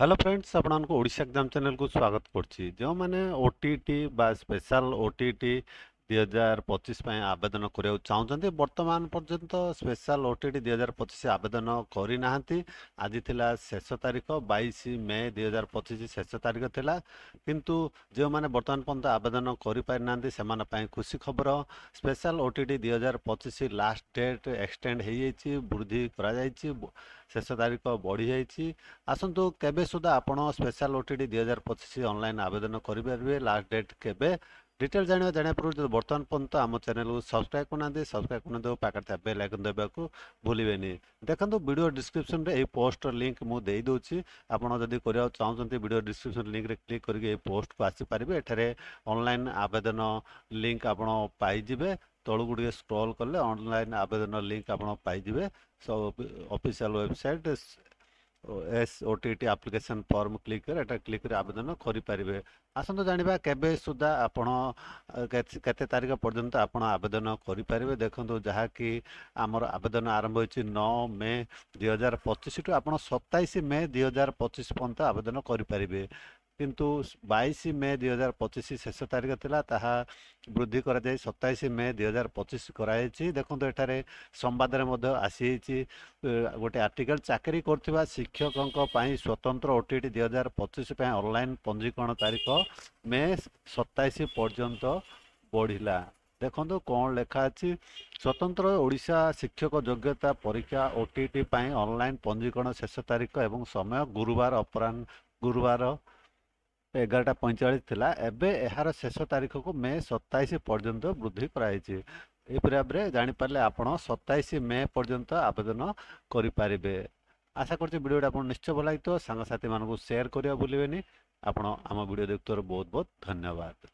Hello friends आपको Odisha exam channel को स्वागत करछि जो माने ओटीटी बा स्पेशल ओटीटी 2025 ପାଇଁ ଆବେଦନ କରିବାକୁ ଚାହୁଁଛନ୍ତି ବର୍ତ୍ତମାନ ପର୍ଯ୍ୟନ୍ତ ସ୍ପେଶାଲ ଓଟିଟି 2025 ଆବେଦନ କରିନାହାନ୍ତି। ଆଜି ଥିଲା ଶେଷ ତାରିଖ 22 ମେ 2025 ଶେଷ ତାରିଖ ଥିଲା, କିନ୍ତୁ ଯେଉଁମାନେ ବର୍ତ୍ତମାନ ପର୍ଯ୍ୟନ୍ତ ଆବେଦନ କରିପାରିନାହାନ୍ତି ସେମାନଙ୍କ ପାଇଁ ଖୁସି ଖବର। Special OTT 2025 last date extend ହେଇଯାଇଛି, ବୃଦ୍ଧି କରାଯାଇଛି, ଶେଷ ତାରିଖ ବଢ଼ିଯାଇଛି। ଆସନ୍ତୁ କେବେ ସୁଦ୍ଧା ଆପଣ ସ୍ପେଶାଲ ଓଟିଟି 2025 ଅନଲାଇନ୍ ଆବେଦନ କରିପାରିବେ, ଲାଷ୍ଟ ଡେଟ୍ କେବେ, डिटेल जाना पूर्व जो बर्तमान पर्यंत आम चैनल को सब्सक्राइब करना सब्सक्राइब करने पाखे बेल आइकन देवाक भूलें। देखो वीडियो डिस्क्रिप्शन रे पोस्ट लिंक मुझे दूसरी, आपड़ जदि करने चाहते वीडियो डिस्क्रिप्शन लिंक रे क्लिक करके पोस्ट को आसीपारे। एठारे ऑनलाइन आवेदन लिंक आप पाइबे, तलू गुटे स्क्रॉल कले ऑनलाइन आवेदन लिंक आप पाइबे। सब official website SOTT application form click कर एटा क्लिक कर आवेदन करें। आसतु जाना केबे सुधा आपण केते तारीख पर्यंत आपण आवेदन करें। देखो जहाँकि आमर आवेदन आरंभ हो 9 मे 2025 टू आप 27 मे 2025 पर्यंत आवेदन करें, किंतु 22 मे 2025 शेष तारीख थिला, ताहा वृद्धि करा जाय 27 मे 2025 कराई। देखो एठारे संवाद रे मध्य आसी गोटे आर्टिकल चाकरी करथिबा शिक्षकों पई स्वतंत्र ओटीटी 2025 पई ऑनलाइन पंजीकरण तारीख मे 27 पर्यंत बढ़िला। देखो कौन लेखा अछि, स्वतंत्र ओडिशा शिक्षक योग्यता परीक्षा ओटीटी पई ऑनलाइन पंजीकरण शेष तारीख एवं समय गुरुवार अपराह्न गुरुवार 11:45 थिला। एबे एहार शेष तारीख को मे 27 पर्यंत वृद्धि कराई। एपरि भाव में जानीपारे आपण 27 मे पर्यंत आवेदन करें। आशा करछि वीडियो आपन निश्चय भल लगी, सांगसाथी मानक शेयर करिया भूलिबेनी। आपण आम वीडियो देखुवर बहुत बहुत धन्यवाद।